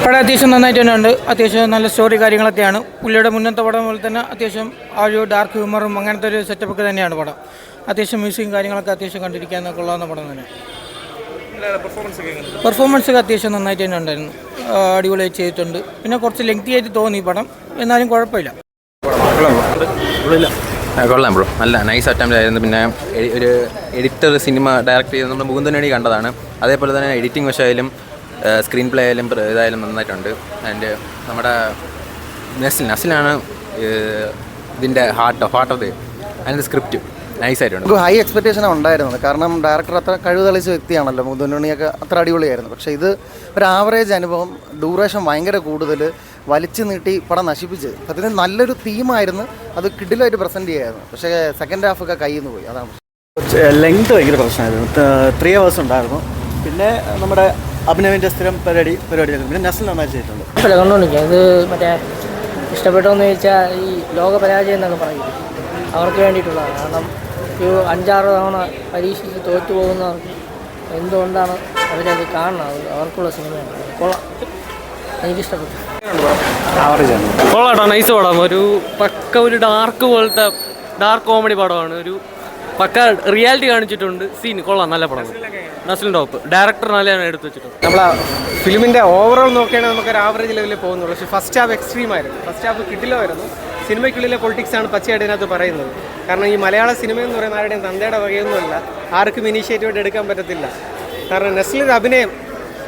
പടം അത്യാവശ്യം നന്നായിട്ട് തന്നെ ഉണ്ട്. അത്യാവശ്യം നല്ല സ്റ്റോറി കാര്യങ്ങളൊക്കെയാണ്. പുള്ളിയുടെ മുന്നത്തെ പടം പോലെ തന്നെ അത്യാവശ്യം ആ ഒരു ഡാർക്ക് ഹ്യൂമറും അങ്ങനത്തെ ഒരു സെറ്റപ്പൊക്കെ തന്നെയാണ് പടം. അത്യാവശ്യം മ്യൂസിക്കും കാര്യങ്ങളൊക്കെ അത്യാവശ്യം കണ്ടിരിക്കാനൊക്കെ ഉള്ളതെന്ന പടം തന്നെ. പെർഫോമൻസ് ഒക്കെ അത്യാവശ്യം നന്നായിട്ട് തന്നെ ഉണ്ടായിരുന്നു. അടിപൊളിയായി ചെയ്തിട്ടുണ്ട്. പിന്നെ കുറച്ച് ലെങ്തി ആയിട്ട് തോന്നി ഈ പടം, എന്നാലും കുഴപ്പമില്ല. കൊള്ളാം ബ്രോ, നല്ല നൈസ് അറ്റംപ്റ്റ് ആയിരുന്നു. പിന്നെ ഒരു എഡിറ്റർ സിനിമ ഡയറക്റ്റ് ചെയ്ത് നമ്മൾ മുകുന്ദനടി കണ്ടതാണ്. അതേപോലെ തന്നെ എഡിറ്റിംഗ് വശമായാലും സ്ക്രീൻ പ്ലേ ആയാലും ഇതായാലും നന്നായിട്ടുണ്ട്. ആൻഡ് നമ്മുടെ നസിലാണ് ഇതിൻ്റെ ഹാർട്ട് ഓഫ് ദി അതിൻ്റെ സ്ക്രിപ്റ്റ് നൈസായിട്ടുണ്ട്. നമുക്ക് ഹൈ എക്സ്പെക്റ്റേഷൻ ഉണ്ടായിരുന്നത്, കാരണം ഡയറക്ടർ അത്ര കഴിവ് തെളിച്ച വ്യക്തിയാണല്ലോ. മുകുന്ദനുണിയൊക്കെ അത്ര അടിപൊളിയായിരുന്നു. പക്ഷേ ഇത് ഒരു ആവറേജ് അനുഭവം. ഡ്യൂറേഷൻ ഭയങ്കര കൂടുതൽ, വലിച്ചു നീട്ടി പടം നശിപ്പിച്ച്. സത്യത്തിൽ നല്ലൊരു തീമായിരുന്നു, അത് കിഡിലായിട്ട് പ്രസൻറ്റ് ചെയ്യായിരുന്നു. പക്ഷേ സെക്കൻഡ് ഹാഫൊക്കെ കയ്യിൽ നിന്ന് പോയി, അതാണ്. ലെങ്ത് ഭയങ്കര പ്രശ്നമായിരുന്നു. 3 hours ഉണ്ടായിരുന്നു. പിന്നെ നമ്മുടെ അഭിനവിൻ്റെ സ്ഥിരം പരിപാടി പിന്നെ നസ്ൽ നന്നായി ചെയ്തിട്ടുണ്ട്. കണ്ടുകൊണ്ടിരിക്കുക ഇത് മറ്റേ ഇഷ്ടപ്പെട്ടോന്ന് ചോദിച്ചാൽ ഈ ലോക പരാജയം എന്നൊക്കെ പറയും, അവർക്ക് വേണ്ടിയിട്ടുള്ളതാണ്. കാരണം ഒരു 5-6 തവണ പരീക്ഷിച്ച് തോറ്റു പോകുന്നവർക്ക് എന്തുകൊണ്ടാണ് അവരത് കാണുന്നത്, അവർക്കുള്ള സിനിമയാണ്. കൊള്ളാം, എനിക്കിഷ്ടപ്പെട്ടു. കൊള്ളാട്ടോ, നൈസ് പടം. ഒരു പക്ക ഒരു ഡാർക്ക് പോലത്തെ ഡാർക്ക് കോമഡി പടമാണ്. ഒരു പക്ക റിയാലിറ്റി കാണിച്ചിട്ടുണ്ട്. സീൻ കൊള്ളാം, നല്ല പടം. നസ്ലിൻ ടോപ്പ്, ഡയറക്ടർ നല്ലതാണ് എടുത്ത് വെച്ചിട്ടുണ്ട്. നമ്മളെ ഫിലിമിൻ്റെ ഓവറോൾ നോക്കുകയാണെങ്കിൽ നമുക്കൊരു ആവറേജ് ലെവലിൽ പോകുന്നുള്ളൂ. പക്ഷേ ഫസ്റ്റ് ഹാഫ് എക്സ്ട്രീം ആയിരുന്നു. ഫസ്റ്റ് ഹാഫ് കിട്ടില്ലായിരുന്നു. സിനിമയ്ക്കുള്ളിലെ പൊളിറ്റിക്സാണ് പച്ചയായിട്ട് ഇതിനകത്ത് പറയുന്നത്. കാരണം ഈ മലയാള സിനിമ എന്ന് പറയുന്ന ആരുടെയും തന്തയുടെ വകയൊന്നുമല്ല, ആർക്കും ഇനീഷ്യേറ്റീവായിട്ട് എടുക്കാൻ പറ്റത്തില്ല. കാരണം നസ്ലിൻ്റെ അഭിനയം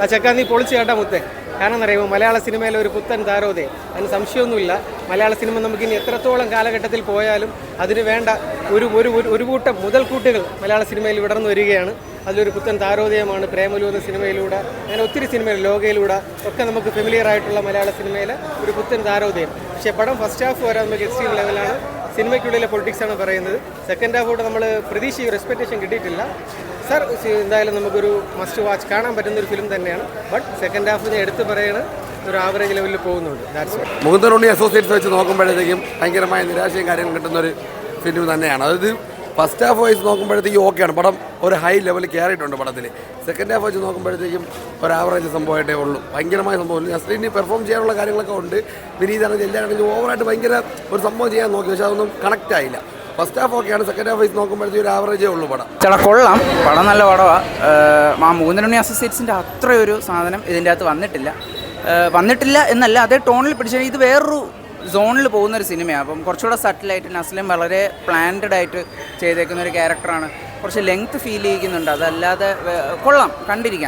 ആ ചക്കാന്തി പൊളിച്ച് കേട്ടാ മുത്തേ. കാരണം എന്താ പറയുമ്പോൾ മലയാള സിനിമയിലെ ഒരു പുത്തൻ താരോദയം, അതിന് സംശയമൊന്നുമില്ല. മലയാള സിനിമ നമുക്കിനി എത്രത്തോളം കാലഘട്ടത്തിൽ പോയാലും അതിന് വേണ്ട ഒരു കൂട്ടം മുതൽക്കൂട്ടുകൾ മലയാള സിനിമയിൽ വിടർന്നു വരികയാണ്. അതിലൊരു പുത്തൻ താരോദയമാണ് പ്രേമലു എന്ന സിനിമയിലൂടെ, അങ്ങനെ ഒത്തിരി സിനിമയിൽ ലോകയിലൂടെ ഒക്കെ നമുക്ക് ഫെമിലിയർ ആയിട്ടുള്ള മലയാള സിനിമയിലെ ഒരു പുത്തൻ താരോദയം. പക്ഷേ പടം ഫസ്റ്റ് ഹാഫ് വരെ നമുക്ക് എക്സ്ട്രീം ലെവലാണ്. സിനിമയ്ക്കുള്ളിലെ പൊളിറ്റിക്സാണ് പറയുന്നത്. സെക്കൻഡ് ഹാഫോടെ നമ്മൾ പ്രതീക്ഷ എക്സ്പെക്റ്റേഷൻ കിട്ടിയിട്ടില്ല. സർ എന്തായാലും നമുക്കൊരു മസ്റ്റ് വാച്ച് കാണാൻ പറ്റുന്നൊരു ഫിലിം തന്നെയാണ്. ബട്ട് സെക്കൻഡ് ഹാഫ് എടുത്ത് പറയണ ഒരു ആവറേജ് ലെവലിൽ പോകുന്നുണ്ട്. മുകുന്ദനുണ്ണി അസോസിയേറ്റ്സ് വെച്ച് നോക്കുമ്പോഴത്തേക്കും ഭയങ്കരമായ നിരാശയും കാര്യങ്ങളും കിട്ടുന്നൊരു ഫിലിം തന്നെയാണ്. അതായത് ഫസ്റ്റ് ഹാഫ് വൈസ് നോക്കുമ്പോഴത്തേക്കും ഓക്കെയാണ്, പടം ഒരു ഹൈ ലെവലിൽ കയറിയിട്ടുണ്ട് പടത്തിൽ. സെക്കൻഡ് ഹാഫ് വെച്ച് നോക്കുമ്പോഴത്തേക്കും ഒരു ആവറേജ് സംഭവമായിട്ടേ ഉള്ളൂ. ഭയങ്കരമായ സംഭവം. നസ്ലിന് പെർഫോം ചെയ്യാനുള്ള കാര്യങ്ങളൊക്കെ ഉണ്ട്. വിനീതാണെങ്കിൽ എല്ലാവരും ഓവറായിട്ട് ഭയങ്കര ഒരു സംഭവം ചെയ്യാൻ നോക്കി, പക്ഷേ അതൊന്നും കണക്റ്റ് ആയില്ല. ഫസ്റ്റ് ഹാഫ് ഓക്കെയാണ്, സെക്കൻഡ് ഹാഫ് വൈസ് നോക്കുമ്പോഴത്തേക്കും ഒരു ആവറേജേ ഉള്ളൂ പടം. ചേട്ടാ കൊള്ളാം, പടം നല്ല പടമാണ്. ആ മുകുന്ദനുണ്ണി അസോസിയേറ്റ്സിൻ്റെ അത്രയൊരു സാധനം ഇതിൻ്റെ അകത്ത് വന്നിട്ടില്ല എന്നല്ല, അതേ ടോണിൽ പിടിച്ചാൽ ഇത് വേറൊരു സോണിൽ പോകുന്നൊരു സിനിമയാണ്. അപ്പം കുറച്ചുകൂടെ സട്ടിലായിട്ട് നസ്ലിം വളരെ പ്ലാൻഡ് ആയിട്ട് ചെയ്തേക്കുന്ന ഒരു ക്യാരക്ടറാണ്. കുറച്ച് ലെങ്ത് ഫീൽ ചെയ്യിക്കുന്നുണ്ട്, അതല്ലാതെ കൊള്ളാം, കണ്ടിരിക്കാം.